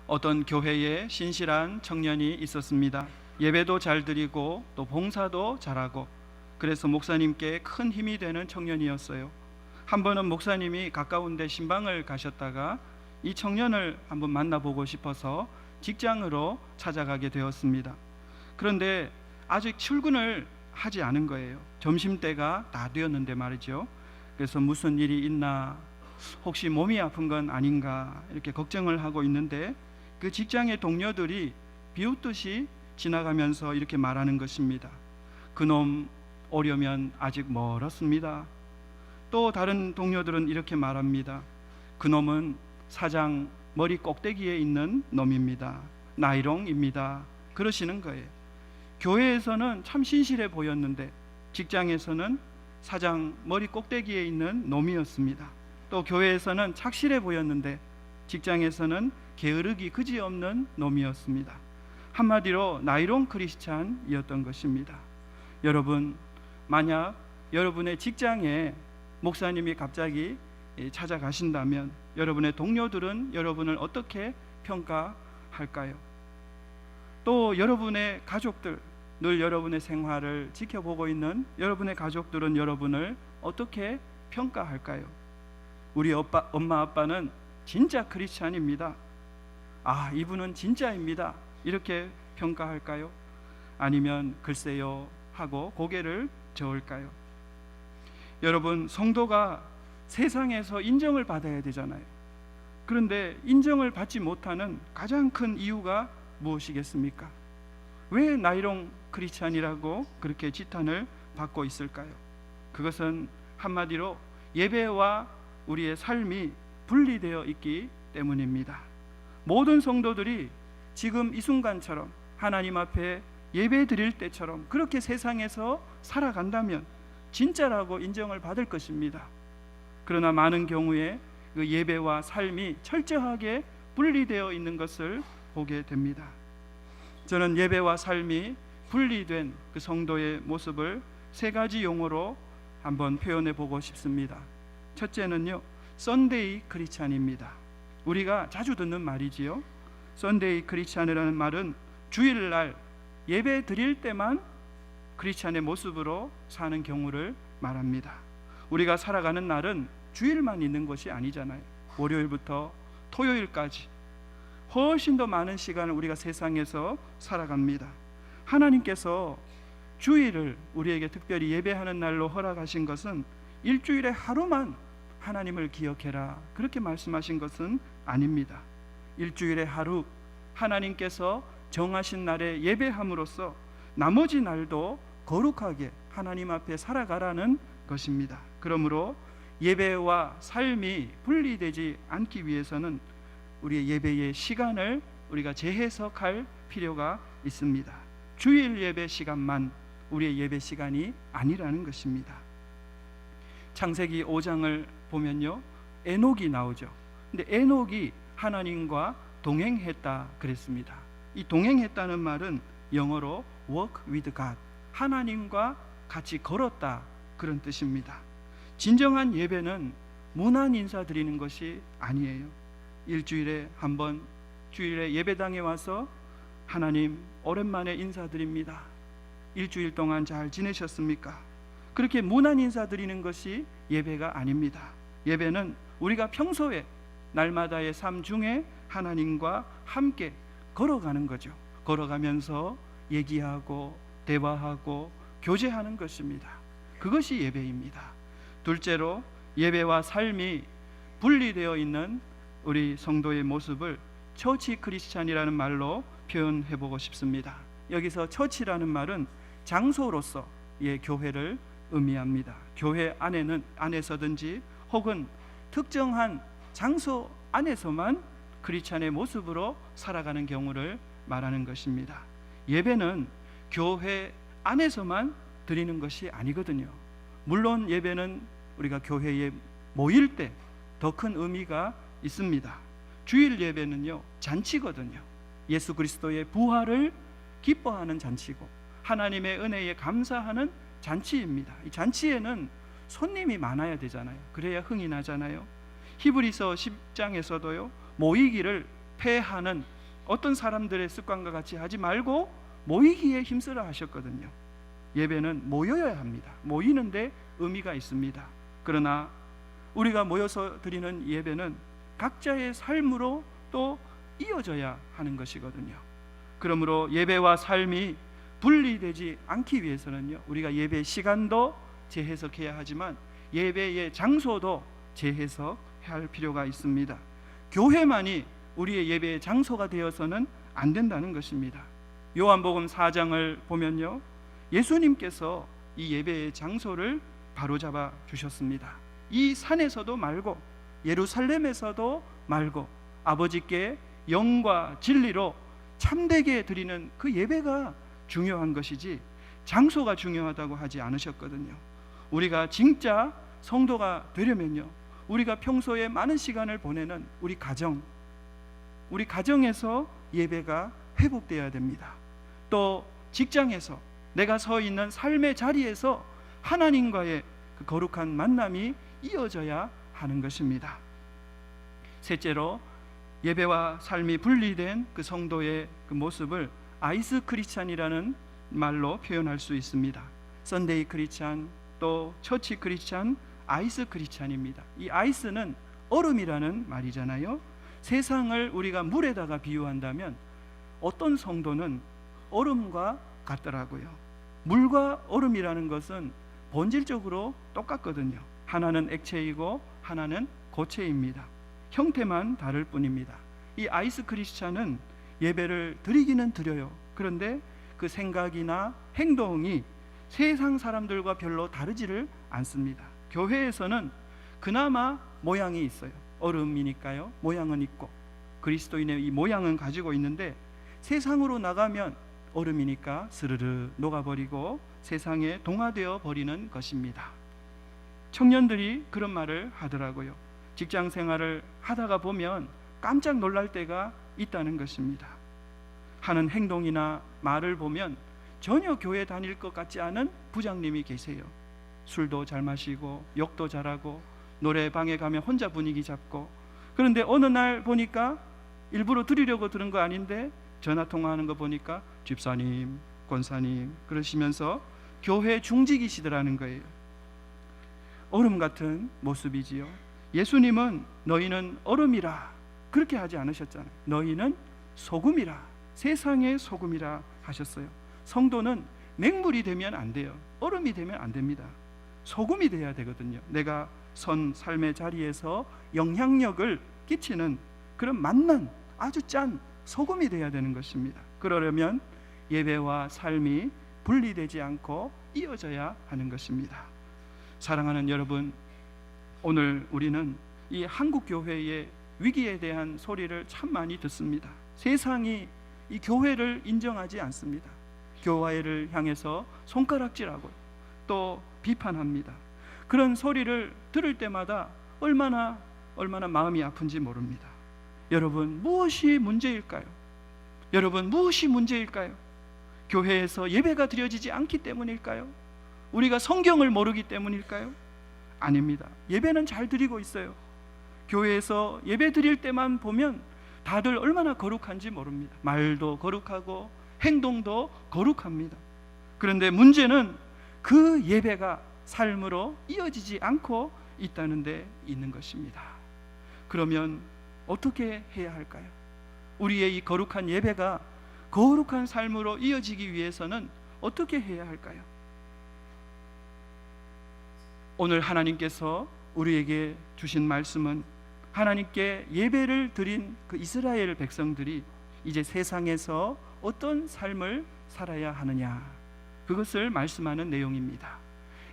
어떤 교회에 신실한 청년이 있었습니다. 예배도 잘 드리고 또 봉사도 잘하고, 그래서 목사님께 큰 힘이 되는 청년이었어요. 한 번은 목사님이 가까운 데 신방을 가셨다가 이 청년을 한번 만나보고 싶어서 직장으로 찾아가게 되었습니다. 그런데 아직 출근을 하지 않은 거예요. 점심때가 다 되었는데 말이죠. 그래서 무슨 일이 있나, 혹시 몸이 아픈 건 아닌가 이렇게 걱정을 하고 있는데, 그 직장의 동료들이 비웃듯이 지나가면서 이렇게 말하는 것입니다. 그놈 오려면 아직 멀었습니다. 또 다른 동료들은 이렇게 말합니다. 그놈은 사장 머리 꼭대기에 있는 놈입니다. 나이롱입니다. 그러시는 거예요. 교회에서는 참 신실해 보였는데 직장에서는 사장 머리 꼭대기에 있는 놈이었습니다. 또 교회에서는 착실해 보였는데 직장에서는 게으르기 그지없는 놈이었습니다. 한마디로 나이롱 크리스찬이었던 것입니다. 여러분, 만약 여러분의 직장에 목사님이 갑자기 찾아가신다면 여러분의 동료들은 여러분을 어떻게 평가할까요? 또 여러분의 가족들, 늘 여러분의 생활을 지켜보고 있는 여러분의 가족들은 여러분을 어떻게 평가할까요? 우리 엄마 아빠는 진짜 크리스찬입니다. 아, 이분은 진짜입니다. 이렇게 평가할까요? 아니면 글쎄요 하고 고개를 저을까요? 여러분, 성도가 세상에서 인정을 받아야 되잖아요. 그런데 인정을 받지 못하는 가장 큰 이유가 무엇이겠습니까? 왜 나이롱 크리스찬이라고 그렇게 지탄을 받고 있을까요? 그것은 한마디로 예배와 우리의 삶이 분리되어 있기 때문입니다. 모든 성도들이 지금 이 순간처럼 하나님 앞에 예배 드릴 때처럼 그렇게 세상에서 살아간다면 진짜라고 인정을 받을 것입니다. 그러나 많은 경우에 그 예배와 삶이 철저하게 분리되어 있는 것을 보게 됩니다. 저는 예배와 삶이 분리된 그 성도의 모습을 세 가지 용어로 한번 표현해 보고 싶습니다. 첫째는요, 썬데이 크리스찬입니다. 우리가 자주 듣는 말이지요. 썬데이 크리스찬이라는 말은 주일날 예배 드릴 때만 크리스찬의 모습으로 사는 경우를 말합니다. 우리가 살아가는 날은 주일만 있는 것이 아니잖아요. 월요일부터 토요일까지 훨씬 더 많은 시간을 우리가 세상에서 살아갑니다. 하나님께서 주일을 우리에게 특별히 예배하는 날로 허락하신 것은 일주일에 하루만 하나님을 기억해라 그렇게 말씀하신 것은 아닙니다. 일주일에 하루 하나님께서 정하신 날에 예배함으로써 나머지 날도 거룩하게 하나님 앞에 살아가라는 것입니다. 그러므로 예배와 삶이 분리되지 않기 위해서는 우리의 예배의 시간을 우리가 재해석할 필요가 있습니다. 주일 예배 시간만 우리의 예배 시간이 아니라는 것입니다. 창세기 5장을 보면요, 에녹이 나오죠. 근데 에녹이 하나님과 동행했다 그랬습니다. 이 동행했다는 말은 영어로 walk with God, 하나님과 같이 걸었다 그런 뜻입니다. 진정한 예배는 문안 인사 드리는 것이 아니에요. 일주일에 한 번 주일에 예배당에 와서 하나님 오랜만에 인사드립니다. 일주일 동안 잘 지내셨습니까? 그렇게 문안 인사 드리는 것이 예배가 아닙니다. 예배는 우리가 평소에 날마다의 삶 중에 하나님과 함께 걸어가는 거죠. 걸어가면서 얘기하고 대화하고 교제하는 것입니다. 그것이 예배입니다. 둘째로, 예배와 삶이 분리되어 있는 우리 성도의 모습을 처치 크리스찬이라는 말로 표현해 보고 싶습니다. 여기서 처치라는 말은 장소로서의 교회를 의미합니다. 교회 안에서든지 혹은 특정한 장소 안에서만 크리스찬의 모습으로 살아가는 경우를 말하는 것입니다. 예배는 교회 안에서만 드리는 것이 아니거든요. 물론 예배는 우리가 교회에 모일 때 더 큰 의미가 있습니다. 주일 예배는요, 잔치거든요. 예수 그리스도의 부활을 기뻐하는 잔치고 하나님의 은혜에 감사하는 잔치입니다. 이 잔치에는 손님이 많아야 되잖아요. 그래야 흥이 나잖아요. 히브리서 10장에서도요, 모이기를 패하는 어떤 사람들의 습관과 같이 하지 말고 모이기에 힘쓰라 하셨거든요. 예배는 모여야 합니다. 모이는데 의미가 있습니다. 그러나 우리가 모여서 드리는 예배는 각자의 삶으로 또 이어져야 하는 것이거든요. 그러므로 예배와 삶이 분리되지 않기 위해서는요, 우리가 예배 시간도 재해석해야 하지만 예배의 장소도 재해석해야 할 필요가 있습니다. 교회만이 우리의 예배의 장소가 되어서는 안 된다는 것입니다. 요한복음 4장을 보면요, 예수님께서 이 예배의 장소를 바로잡아 주셨습니다. 이 산에서도 말고 예루살렘에서도 말고 아버지께 영과 진리로 참되게 드리는 그 예배가 중요한 것이지 장소가 중요하다고 하지 않으셨거든요. 우리가 진짜 성도가 되려면요, 우리가 평소에 많은 시간을 보내는 우리 가정에서 예배가 회복되어야 됩니다. 또 직장에서 내가 서 있는 삶의 자리에서 하나님과의 그 거룩한 만남이 이어져야 하는 것입니다. 셋째로, 예배와 삶이 분리된 그 성도의 그 모습을 아이스 크리스찬이라는 말로 표현할 수 있습니다. 선데이 크리스찬, 또 처치 크리스찬, 아이스 크리스찬입니다. 이 아이스는 얼음이라는 말이잖아요. 세상을 우리가 물에다가 비유한다면 어떤 성도는 얼음과 같더라고요. 물과 얼음이라는 것은 본질적으로 똑같거든요. 하나는 액체이고 하나는 고체입니다. 형태만 다를 뿐입니다. 이 아이스 크리스찬은 예배를 드리기는 드려요. 그런데 그 생각이나 행동이 세상 사람들과 별로 다르지를 않습니다. 교회에서는 그나마 모양이 있어요. 얼음이니까요, 모양은 있고 그리스도인의 이 모양은 가지고 있는데, 세상으로 나가면 얼음이니까 스르르 녹아버리고 세상에 동화되어 버리는 것입니다. 청년들이 그런 말을 하더라고요. 직장 생활을 하다가 보면 깜짝 놀랄 때가 있다는 것입니다. 하는 행동이나 말을 보면 전혀 교회 다닐 것 같지 않은 부장님이 계세요. 술도 잘 마시고 욕도 잘하고 노래방에 가면 혼자 분위기 잡고, 그런데 어느 날 보니까 일부러 드리려고 들은 거 아닌데 전화 통화하는 거 보니까 집사님, 권사님 그러시면서 교회 중직이시더라는 거예요. 얼음 같은 모습이지요. 예수님은 너희는 얼음이라 그렇게 하지 않으셨잖아요. 너희는 소금이라, 세상의 소금이라 하셨어요. 성도는 맹물이 되면 안 돼요. 얼음이 되면 안 됩니다. 소금이 돼야 되거든요. 내가 선 삶의 자리에서 영향력을 끼치는 그런 맛난 아주 짠 소금이 돼야 되는 것입니다. 그러려면 예배와 삶이 분리되지 않고 이어져야 하는 것입니다. 사랑하는 여러분, 오늘 우리는 이 한국 교회의 위기에 대한 소리를 참 많이 듣습니다. 세상이 이 교회를 인정하지 않습니다. 교회를 향해서 손가락질하고 또 비판합니다. 그런 소리를 들을 때마다 얼마나 마음이 아픈지 모릅니다. 여러분, 무엇이 문제일까요? 여러분, 무엇이 문제일까요? 교회에서 예배가 드려지지 않기 때문일까요? 우리가 성경을 모르기 때문일까요? 아닙니다. 예배는 잘 드리고 있어요. 교회에서 예배 드릴 때만 보면 다들 얼마나 거룩한지 모릅니다. 말도 거룩하고 행동도 거룩합니다. 그런데 문제는 그 예배가 삶으로 이어지지 않고 있다는 데 있는 것입니다. 그러면 어떻게 해야 할까요? 우리의 이 거룩한 예배가 거룩한 삶으로 이어지기 위해서는 어떻게 해야 할까요? 오늘 하나님께서 우리에게 주신 말씀은 하나님께 예배를 드린 그 이스라엘 백성들이 이제 세상에서 어떤 삶을 살아야 하느냐, 그것을 말씀하는 내용입니다.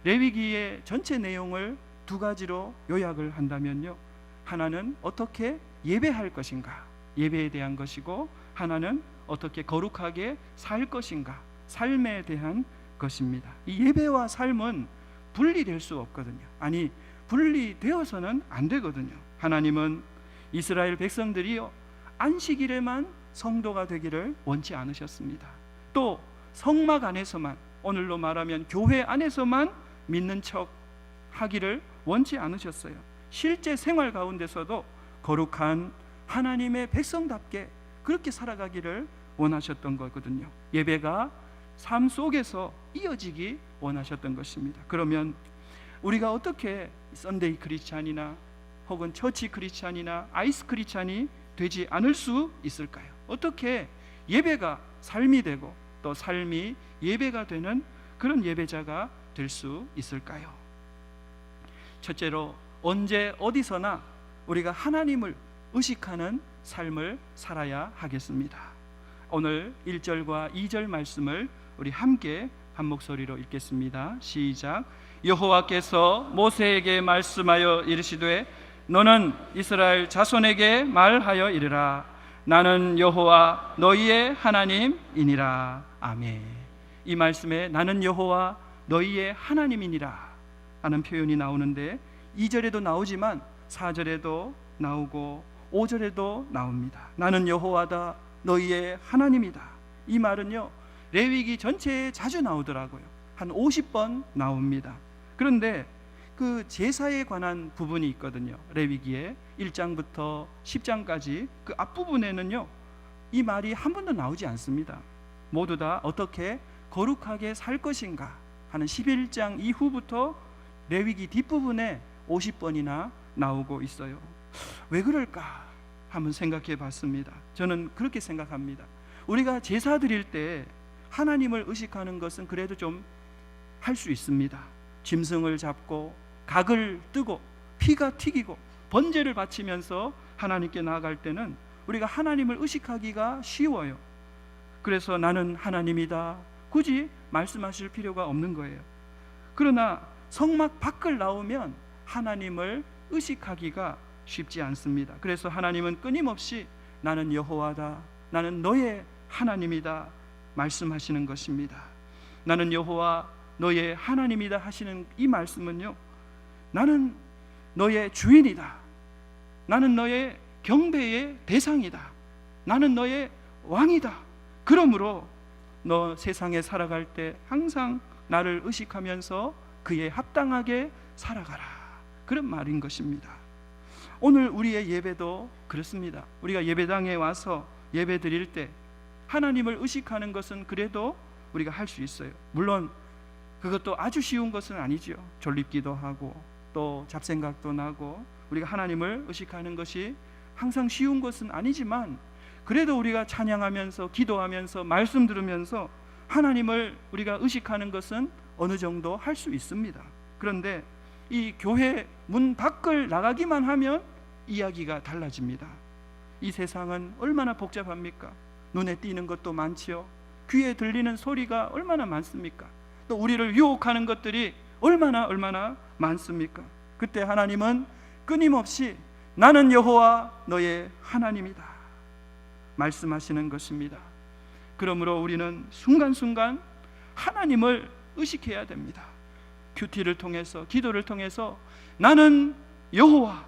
레위기의 전체 내용을 두 가지로 요약을 한다면요, 하나는 어떻게 예배할 것인가, 예배에 대한 것이고, 하나는 어떻게 거룩하게 살 것인가, 삶에 대한 것입니다. 이 예배와 삶은 분리될 수 없거든요. 아니, 분리되어서는 안 되거든요. 하나님은 이스라엘 백성들이요, 안식일에만 성도가 되기를 원치 않으셨습니다. 또 성막 안에서만, 오늘로 말하면 교회 안에서만 믿는 척 하기를 원치 않으셨어요. 실제 생활 가운데서도 거룩한 하나님의 백성답게 그렇게 살아가기를 원하셨던 거거든요. 예배가 삶 속에서 이어지기 원하셨던 것입니다. 그러면 우리가 어떻게 썬데이 크리스찬이나 혹은 처치 크리스찬이나 아이스 크리스찬이 되지 않을 수 있을까요? 어떻게 예배가 삶이 되고 또 삶이 예배가 되는 그런 예배자가 될 수 있을까요? 첫째로, 언제 어디서나 우리가 하나님을 의식하는 삶을 살아야 하겠습니다. 오늘 1절과 2절 말씀을 우리 함께 한 목소리로 읽겠습니다. 시작. 여호와께서 모세에게 말씀하여 이르시되 너는 이스라엘 자손에게 말하여 이르라. 나는 여호와 너희의 하나님이니라. 아멘. 이 말씀에 나는 여호와 너희의 하나님이니라 하는 표현이 나오는데 2절에도 나오지만 4절에도 나오고 5절에도 나옵니다. 나는 여호와다 너희의 하나님이다. 이 말은요, 레위기 전체에 자주 나오더라고요. 한 50번 나옵니다. 그런데 그 제사에 관한 부분이 있거든요. 레위기에 1장부터 10장까지 그 앞부분에는요, 이 말이 한 번도 나오지 않습니다. 모두 다 어떻게 거룩하게 살 것인가 하는 11장 이후부터 레위기 뒷부분에 50번이나 나오고 있어요. 왜 그럴까 한번 생각해 봤습니다. 저는 그렇게 생각합니다. 우리가 제사 드릴 때 하나님을 의식하는 것은 그래도 좀 할 수 있습니다. 짐승을 잡고 각을 뜨고 피가 튀기고 번제를 바치면서 하나님께 나아갈 때는 우리가 하나님을 의식하기가 쉬워요. 그래서 나는 하나님이다 굳이 말씀하실 필요가 없는 거예요. 그러나 성막 밖을 나오면 하나님을 의식하기가 쉽지 않습니다. 그래서 하나님은 끊임없이 나는 여호와다, 나는 너의 하나님이다 말씀하시는 것입니다. 나는 여호와 너의 하나님이다 하시는 이 말씀은요, 나는 너의 주인이다, 나는 너의 경배의 대상이다, 나는 너의 왕이다. 그러므로 너 세상에 살아갈 때 항상 나를 의식하면서 그에 합당하게 살아가라, 그런 말인 것입니다. 오늘 우리의 예배도 그렇습니다. 우리가 예배당에 와서 예배 드릴 때 하나님을 의식하는 것은 그래도 우리가 할 수 있어요. 물론 그것도 아주 쉬운 것은 아니죠. 졸립기도 하고 또 잡생각도 나고 우리가 하나님을 의식하는 것이 항상 쉬운 것은 아니지만 그래도 우리가 찬양하면서 기도하면서 말씀 들으면서 하나님을 우리가 의식하는 것은 어느 정도 할 수 있습니다. 그런데 이 교회 문 밖을 나가기만 하면 이야기가 달라집니다. 이 세상은 얼마나 복잡합니까? 눈에 띄는 것도 많지요. 귀에 들리는 소리가 얼마나 많습니까? 또 우리를 유혹하는 것들이 얼마나 많습니까? 그때 하나님은 끊임없이 나는 여호와 너의 하나님이다 말씀하시는 것입니다. 그러므로 우리는 순간순간 하나님을 의식해야 됩니다. 큐티를 통해서, 기도를 통해서 나는 여호와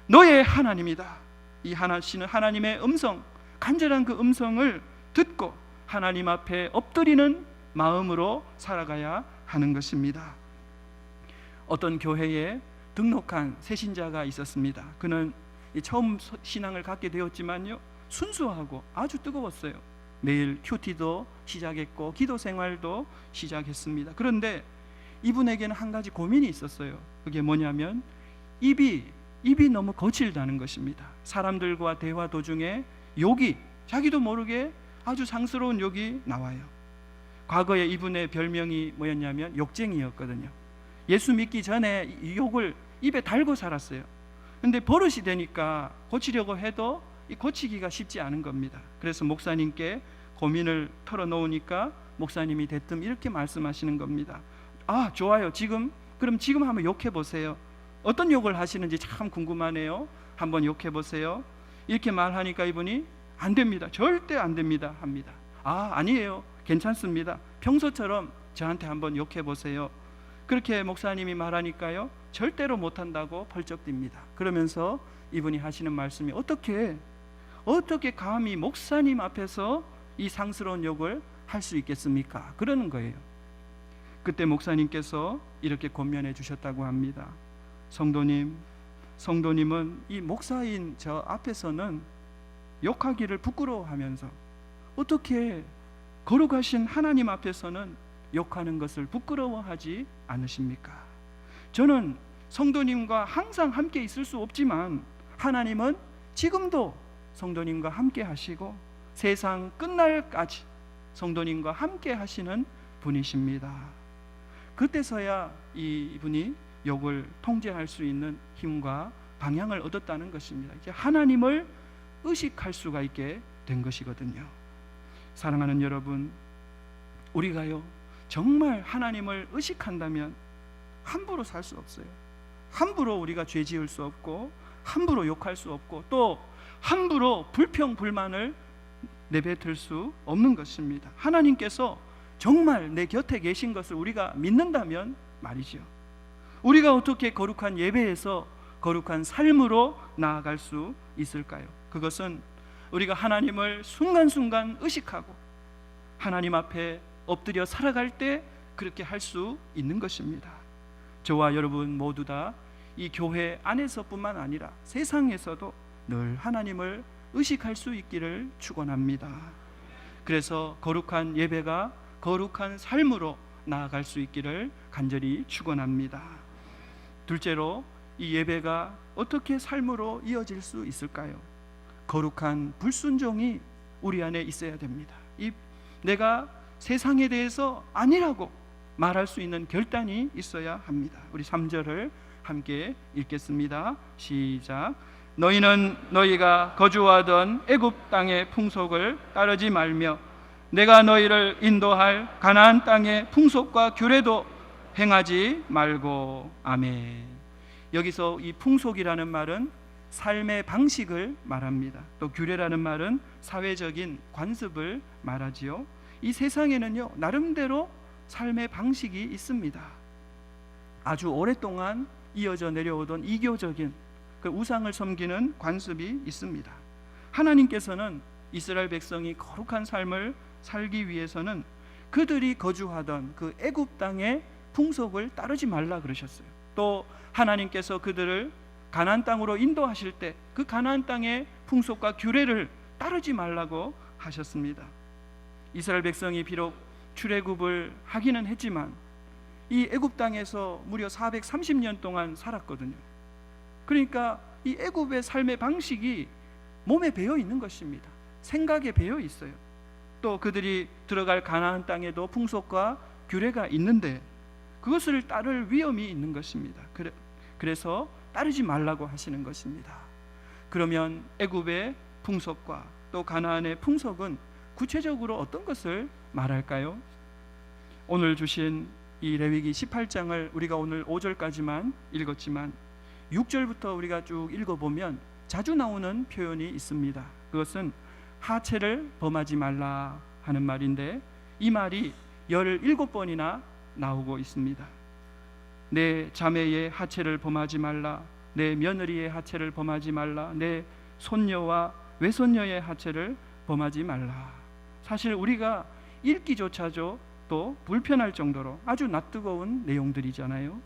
너의 하나님이다, 이 하나시는 하나님의 음성, 간절한 그 음성을 듣고 하나님 앞에 엎드리는 마음으로 살아가야 하는 것입니다. 어떤 교회에 등록한 새신자가 있었습니다. 그는 처음 신앙을 갖게 되었지만요, 순수하고 아주 뜨거웠어요. 매일 큐티도 시작했고 기도 생활도 시작했습니다. 그런데 이분에게는 한 가지 고민이 있었어요. 그게 뭐냐면 입이 너무 거칠다는 것입니다. 사람들과 대화 도중에 욕이, 자기도 모르게 아주 상스러운 욕이 나와요. 과거에 이분의 별명이 뭐였냐면 욕쟁이였거든요. 예수 믿기 전에 이 욕을 입에 달고 살았어요. 근데 버릇이 되니까 고치려고 해도 이 고치기가 쉽지 않은 겁니다. 그래서 목사님께 고민을 털어놓으니까 목사님이 대뜸 이렇게 말씀하시는 겁니다. 아, 좋아요. 그럼 지금 한번 욕해 보세요. 어떤 욕을 하시는지 참 궁금하네요. 한번 욕해 보세요. 이렇게 말하니까 이분이 안 됩니다, 절대 안 됩니다 합니다. 아, 아니에요, 괜찮습니다, 평소처럼 저한테 한번 욕해 보세요. 그렇게 목사님이 말하니까요, 절대로 못한다고 펄쩍 뜁니다. 그러면서 이분이 하시는 말씀이 어떻게 감히 목사님 앞에서 이 상스러운 욕을 할 수 있겠습니까? 그러는 거예요. 그때 목사님께서 이렇게 권면해 주셨다고 합니다. 성도님은 이 목사인 저 앞에서는 욕하기를 부끄러워하면서 어떻게 거룩하신 하나님 앞에서는 욕하는 것을 부끄러워하지 않으십니까? 저는 성도님과 항상 함께 있을 수 없지만 하나님은 지금도 성도님과 함께 하시고 세상 끝날까지 성도님과 함께 하시는 분이십니다. 그때서야 이분이 욕을 통제할 수 있는 힘과 방향을 얻었다는 것입니다. 이제 하나님을 의식할 수가 있게 된 것이거든요. 사랑하는 여러분, 우리가요 정말 하나님을 의식한다면 함부로 살 수 없어요. 함부로 우리가 죄 지을 수 없고 함부로 욕할 수 없고 또 함부로 불평 불만을 내뱉을 수 없는 것입니다. 하나님께서 정말 내 곁에 계신 것을 우리가 믿는다면 말이죠. 우리가 어떻게 거룩한 예배에서 거룩한 삶으로 나아갈 수 있을까요? 그것은 우리가 하나님을 순간순간 의식하고 하나님 앞에 엎드려 살아갈 때 그렇게 할 수 있는 것입니다. 저와 여러분 모두 다 이 교회 안에서뿐만 아니라 세상에서도 늘 하나님을 의식할 수 있기를 축원합니다. 그래서 거룩한 예배가 거룩한 삶으로 나아갈 수 있기를 간절히 축원합니다. 둘째로 이 예배가 어떻게 삶으로 이어질 수 있을까요? 거룩한 불순종이 우리 안에 있어야 됩니다. 내가 세상에 대해서 아니라고 말할 수 있는 결단이 있어야 합니다. 우리 3절을 함께 읽겠습니다. 시작. 너희는 너희가 거주하던 애굽 땅의 풍속을 따르지 말며 내가 너희를 인도할 가나안 땅의 풍속과 규례도 행하지 말고. 아멘. 여기서 이 풍속이라는 말은 삶의 방식을 말합니다. 또 규례라는 말은 사회적인 관습을 말하지요. 이 세상에는요 나름대로 삶의 방식이 있습니다. 아주 오랫동안 이어져 내려오던 이교적인 그 우상을 섬기는 관습이 있습니다. 하나님께서는 이스라엘 백성이 거룩한 삶을 살기 위해서는 그들이 거주하던 그 애굽 땅의 풍속을 따르지 말라 그러셨어요. 또 하나님께서 그들을 가나안 땅으로 인도하실 때 그 가나안 땅의 풍속과 규례를 따르지 말라고 하셨습니다. 이스라엘 백성이 비록 출애굽을 하기는 했지만 이 애굽 땅에서 무려 430년 동안 살았거든요. 그러니까 이 애굽의 삶의 방식이 몸에 배어 있는 것입니다. 생각에 배어 있어요. 또 그들이 들어갈 가나안 땅에도 풍속과 규례가 있는데 그것을 따를 위험이 있는 것입니다. 그래서 따르지 말라고 하시는 것입니다. 그러면 애굽의 풍속과 또 가나안의 풍속은 구체적으로 어떤 것을 말할까요? 오늘 주신 이 레위기 18장을 우리가 오늘 5절까지만 읽었지만 6절부터 우리가 쭉 읽어보면 자주 나오는 표현이 있습니다. 그것은 하체를 범하지 말라 하는 말인데 이 말이 17번이나 나오고 있습니다. 내 자매의 하체를 범하지 말라, 내 며느리의 하체를 범하지 말라, 내 손녀와 외손녀의 하체를 범하지 말라. 사실 우리가 읽기조차도 또 불편할 정도로 아주 낯뜨거운 내용들이잖아요.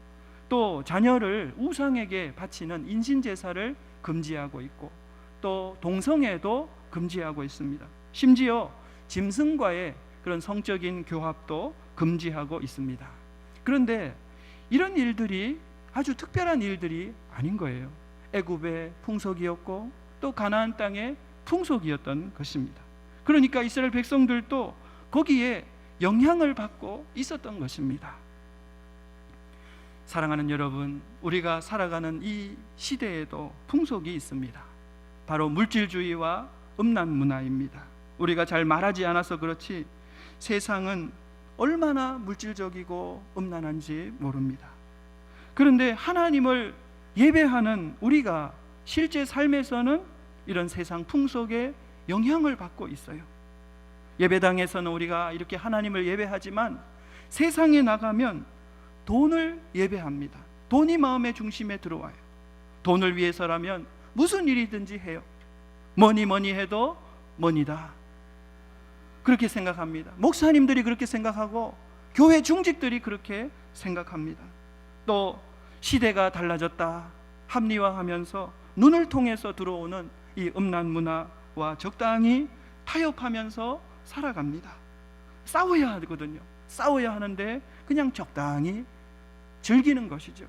또 자녀를 우상에게 바치는 인신제사를 금지하고 있고 또 동성애도 금지하고 있습니다. 심지어 짐승과의 그런 성적인 교합도 금지하고 있습니다. 그런데 이런 일들이 아주 특별한 일들이 아닌 거예요. 애굽의 풍속이었고 또 가나안 땅의 풍속이었던 것입니다. 그러니까 이스라엘 백성들도 거기에 영향을 받고 있었던 것입니다. 사랑하는 여러분, 우리가 살아가는 이 시대에도 풍속이 있습니다. 바로 물질주의와 음란 문화입니다. 우리가 잘 말하지 않아서 그렇지 세상은 얼마나 물질적이고 음란한지 모릅니다. 그런데 하나님을 예배하는 우리가 실제 삶에서는 이런 세상 풍속에 영향을 받고 있어요. 예배당에서는 우리가 이렇게 하나님을 예배하지만 세상에 나가면 돈을 예배합니다. 돈이 마음의 중심에 들어와요. 돈을 위해서라면 무슨 일이든지 해요. 뭐니 해도 머니다. 그렇게 생각합니다. 목사님들이 그렇게 생각하고 교회 중직들이 그렇게 생각합니다. 또 시대가 달라졌다 합리화하면서 눈을 통해서 들어오는 이 음란 문화, 가족과 적당히 타협하면서 살아갑니다. 싸워야 하거든요. 싸워야 하는데 그냥 적당히 즐기는 것이죠.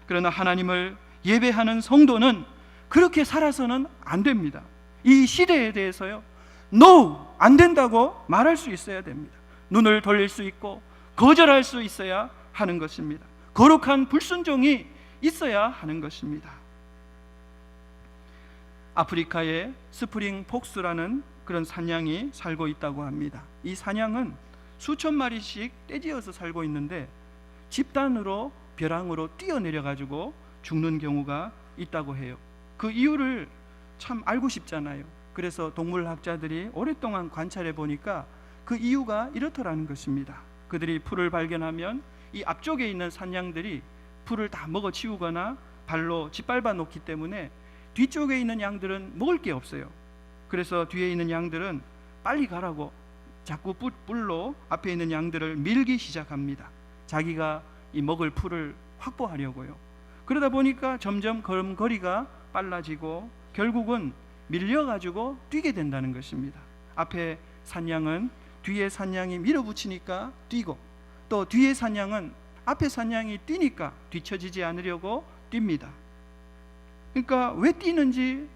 그러나 하나님을 예배하는 성도는 그렇게 살아서는 안 됩니다. 이 시대에 대해서요, No! 안 된다고 말할 수 있어야 됩니다. 눈을 돌릴 수 있고 거절할 수 있어야 하는 것입니다. 거룩한 불순종이 있어야 하는 것입니다. 아프리카에 스프링 폭스라는 그런 사냥이 살고 있다고 합니다. 이 사냥은 수천 마리씩 떼지어서 살고 있는데 집단으로 벼랑으로 뛰어내려 가지고 죽는 경우가 있다고 해요. 그 이유를 참 알고 싶잖아요. 그래서 동물학자들이 오랫동안 관찰해 보니까 그 이유가 이렇더라는 것입니다. 그들이 풀을 발견하면 이 앞쪽에 있는 산양들이 풀을 다 먹어 치우거나 발로 짓밟아 놓기 때문에 뒤쪽에 있는 양들은 먹을 게 없어요. 그래서 뒤에 있는 양들은 빨리 가라고 자꾸 뿔로 앞에 있는 양들을 밀기 시작합니다. 자기가 이 먹을 풀을 확보하려고요. 그러다 보니까 점점 걸음걸이가 빨라지고 결국은 밀려가지고 뛰게 된다는 것입니다. 앞에 산양은 뒤에 산양이 밀어붙이니까 뛰고, 또 뒤에 산양은 앞에 산양이 뛰니까 뒤처지지 않으려고 뜁니다. 그러니까 왜 뛰는지,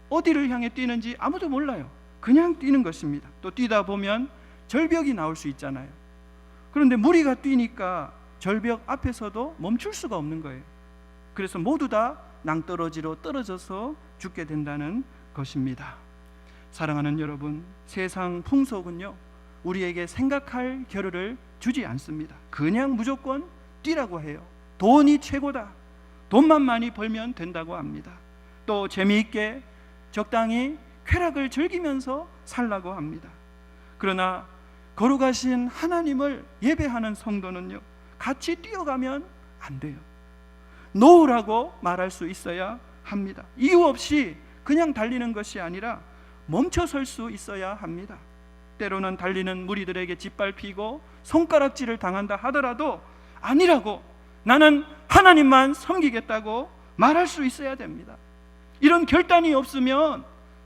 어디를 향해 뛰는지 아무도 몰라요. 그냥 뛰는 것입니다. 또 뛰다 보면 절벽이 나올 수 있잖아요. 그런데 무리가 뛰니까 절벽 앞에서도 멈출 수가 없는 거예요. 그래서 모두 다 낭떠러지로 떨어져서 죽게 된다는 것입니다. 사랑하는 여러분, 세상 풍속은요, 우리에게 생각할 겨를을 주지 않습니다. 그냥 무조건 뛰라고 해요. 돈이 최고다. 돈만 많이 벌면 된다고 합니다. 또 재미있게 적당히 쾌락을 즐기면서 살라고 합니다. 그러나 거룩하신 하나님을 예배하는 성도는요, 같이 뛰어가면 안 돼요. 노라고 말할 수 있어야 합니다. 이유 없이 그냥 달리는 것이 아니라 멈춰 설 수 있어야 합니다. 때로는 달리는 무리들에게 짓밟히고 손가락질을 당한다 하더라도 아니라고, 나는 하나님만 섬기겠다고 말할 수 있어야 됩니다. 이런 결단이 없으면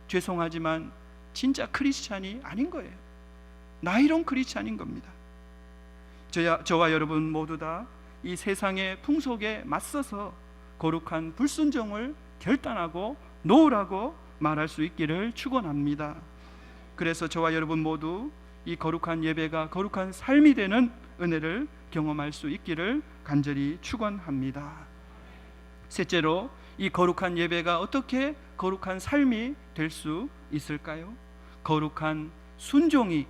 죄송하지만 진짜 크리스찬이 아닌 거예요. 나이론 크리스찬인 겁니다. 저와 여러분 모두 다 이 세상의 풍속에 맞서서 거룩한 불순종을 결단하고 놓으라고 말할 수 있기를 축원합니다. 그래서 저와 여러분 모두 이 거룩한 예배가 거룩한 삶이 되는 은혜를 경험할 수 있기를 간절히 축원합니다. 셋째로, 이 거룩한 예배가 어떻게 거룩한 삶이 될 수 있을까요? 거룩한 순종이,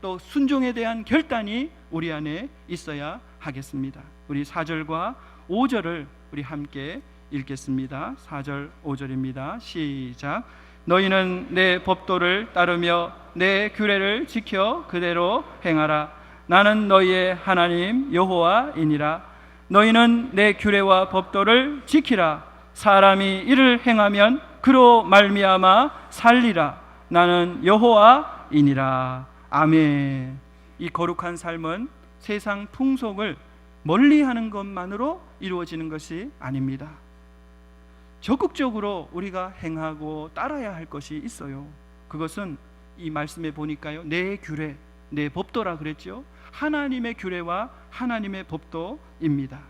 또 순종에 대한 결단이 우리 안에 있어야 하겠습니다. 우리 4절과 5절을 우리 함께 읽겠습니다. 4절 5절입니다. 시작. 너희는 내 법도를 따르며 내 규례를 지켜 그대로 행하라. 나는 너희의 하나님 여호와이니라. 너희는 내 규례와 법도를 지키라. 사람이 이를 행하면 그로 말미암아 살리라. 나는 여호와이니라. 아멘. 이 거룩한 삶은 세상 풍속을 멀리하는 것만으로 이루어지는 것이 아닙니다. 적극적으로 우리가 행하고 따라야 할 것이 있어요. 그것은 이 말씀에 보니까요, 내 규례, 내 법도라 그랬죠. 하나님의 규례와 하나님의 법도입니다.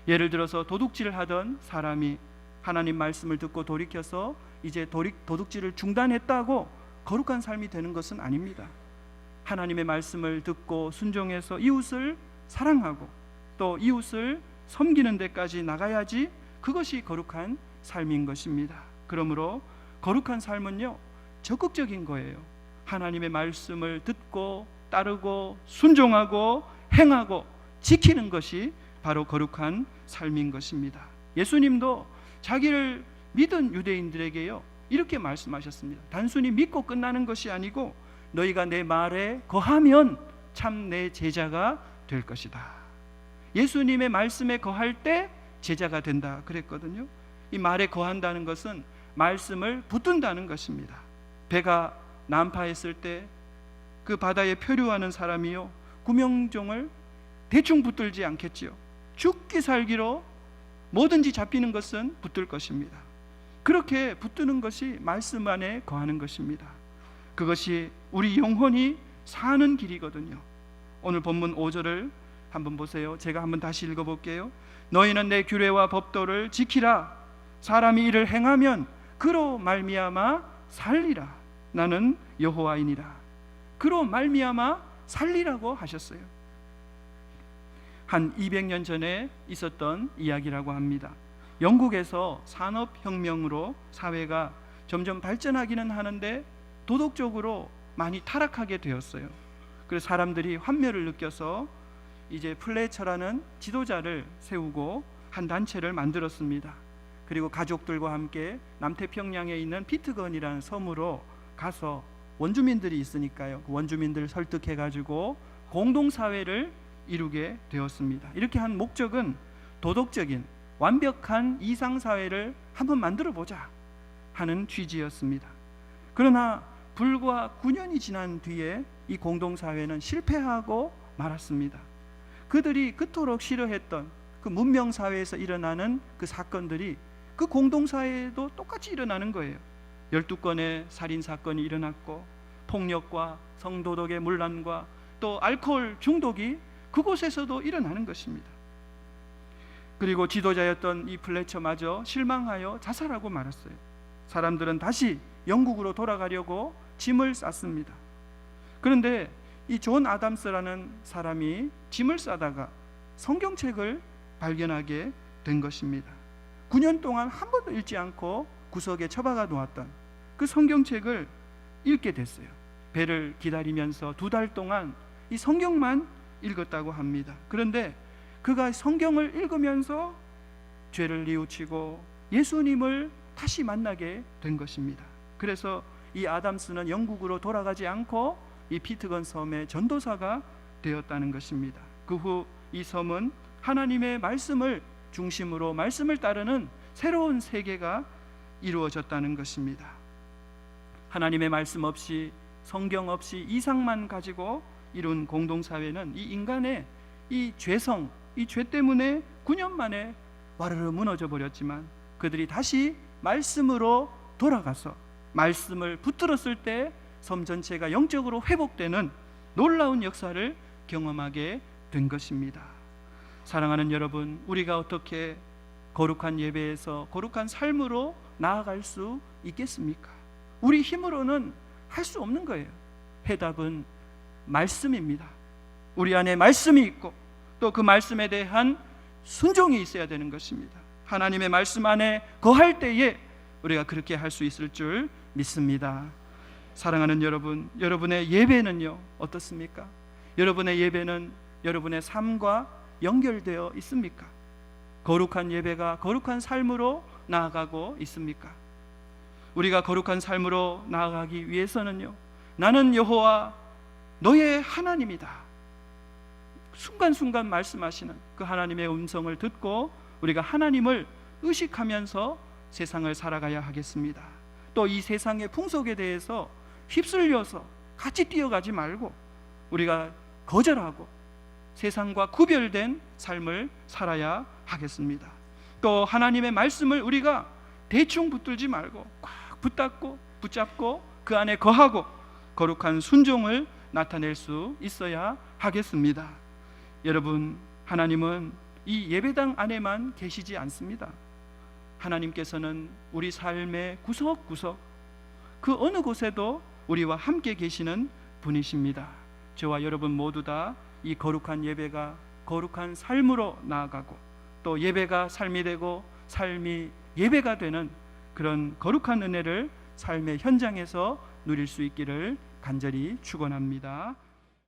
예를 들어서 도둑질을 하던 사람이 하나님 말씀을 듣고 돌이켜서 이제 도둑질을 중단했다고 거룩한 삶이 되는 것은 아닙니다. 하나님의 말씀을 듣고 순종해서 이웃을 사랑하고 또 이웃을 섬기는 데까지 나가야지 그것이 거룩한 삶인 것입니다. 그러므로 거룩한 삶은요, 적극적인 거예요. 하나님의 말씀을 듣고 따르고 순종하고 행하고 지키는 것이 바로 거룩한 삶인 것입니다. 예수님도 자기를 믿은 유대인들에게요, 이렇게 말씀하셨습니다. 단순히 믿고 끝나는 것이 아니고 너희가 내 말에 거하면 참 내 제자가 될 것이다. 예수님의 말씀에 거할 때 제자가 된다 그랬거든요. 이 말에 거한다는 것은 말씀을 붙든다는 것입니다. 배가 난파했을 때 그 바다에 표류하는 사람이요, 구명종을 대충 붙들지 않겠지요. 죽기 살기로 뭐든지 잡히는 것은 붙들 것입니다. 그렇게 붙드는 것이 말씀 안에 거하는 것입니다. 그것이 우리 영혼이 사는 길이거든요. 오늘 본문 5절을 한번 보세요. 제가 한번 다시 읽어볼게요. 너희는 내 규례와 법도를 지키라. 사람이 이를 행하면 그로 말미암아 살리라. 나는 여호와이니라. 그로 말미암아 살리라고 하셨어요. 한 200년 전에 있었던 이야기라고 합니다. 영국에서 산업혁명으로 사회가 점점 발전하기는 하는데 도덕적으로 많이 타락하게 되었어요. 그래서 사람들이 환멸을 느껴서 이제 플래처라는 지도자를 세우고 한 단체를 만들었습니다. 그리고 가족들과 함께 남태평양에 있는 피트건이라는 섬으로 가서 원주민들이 있으니까요. 그 원주민들을 설득해가지고 공동사회를 이루게 되었습니다. 이렇게 한 목적은 도덕적인 완벽한 이상사회를 한번 만들어보자 하는 취지였습니다. 그러나 불과 9년이 지난 뒤에 이 공동사회는 실패하고 말았습니다. 그들이 그토록 싫어했던 그 문명사회에서 일어나는 그 사건들이 그 공동사회에도 똑같이 일어나는 거예요. 12건의 살인사건이 일어났고 폭력과 성도덕의 문란과 또 알코올 중독이 그곳에서도 일어나는 것입니다. 그리고 지도자였던 이 플래처마저 실망하여 자살하고 말았어요. 사람들은 다시 영국으로 돌아가려고 짐을 쌌습니다. 그런데 이 존 아담스라는 사람이 짐을 싸다가 성경책을 발견하게 된 것입니다. 9년 동안 한 번도 읽지 않고 구석에 처박아 놓았던 그 성경책을 읽게 됐어요. 배를 기다리면서 2달 동안 이 성경만 읽었다고 합니다. 그런데 그가 성경을 읽으면서 죄를 뉘우치고 예수님을 다시 만나게 된 것입니다. 그래서 이 아담스는 영국으로 돌아가지 않고 이 피트건 섬의 전도사가 되었다는 것입니다. 그 후 이 섬은 하나님의 말씀을 중심으로 말씀을 따르는 새로운 세계가 이루어졌다는 것입니다. 하나님의 말씀 없이 성경 없이 이상만 가지고 이룬 공동사회는 이 인간의 이 죄성, 이 죄 때문에 9년 만에 와르르 무너져 버렸지만 그들이 다시 말씀으로 돌아가서 말씀을 붙들었을 때 섬 전체가 영적으로 회복되는 놀라운 역사를 경험하게 된 것입니다. 사랑하는 여러분, 우리가 어떻게 거룩한 예배에서 거룩한 삶으로 나아갈 수 있겠습니까? 우리 힘으로는 할 수 없는 거예요. 해답은 말씀입니다. 우리 안에 말씀이 있고 또 그 말씀에 대한 순종이 있어야 되는 것입니다. 하나님의 말씀 안에 거할 때에 우리가 그렇게 할 수 있을 줄 믿습니다. 사랑하는 여러분, 여러분의 예배는요 어떻습니까? 여러분의 예배는 여러분의 삶과 연결되어 있습니까? 거룩한 예배가 거룩한 삶으로 나아가고 있습니까? 우리가 거룩한 삶으로 나아가기 위해서는요, 나는 여호와 너의 하나님이다, 순간순간 말씀하시는 그 하나님의 음성을 듣고 우리가 하나님을 의식하면서 세상을 살아가야 하겠습니다. 또 이 세상의 풍속에 대해서 휩쓸려서 같이 뛰어가지 말고 우리가 거절하고 세상과 구별된 삶을 살아야 하겠습니다. 또 하나님의 말씀을 우리가 대충 붙들지 말고 꽉 붙잡고 그 안에 거하고 거룩한 순종을 나타낼 수 있어야 하겠습니다. 여러분, 하나님은 이 예배당 안에만 계시지 않습니다. 하나님께서는 우리 삶의 구석구석 그 어느 곳에도 우리와 함께 계시는 분이십니다. 저와 여러분 모두 다 이 거룩한 예배가 거룩한 삶으로 나아가고 또 예배가 삶이 되고 삶이 예배가 되는 그런 거룩한 은혜를 삶의 현장에서 누릴 수 있기를 간절히 축원합니다.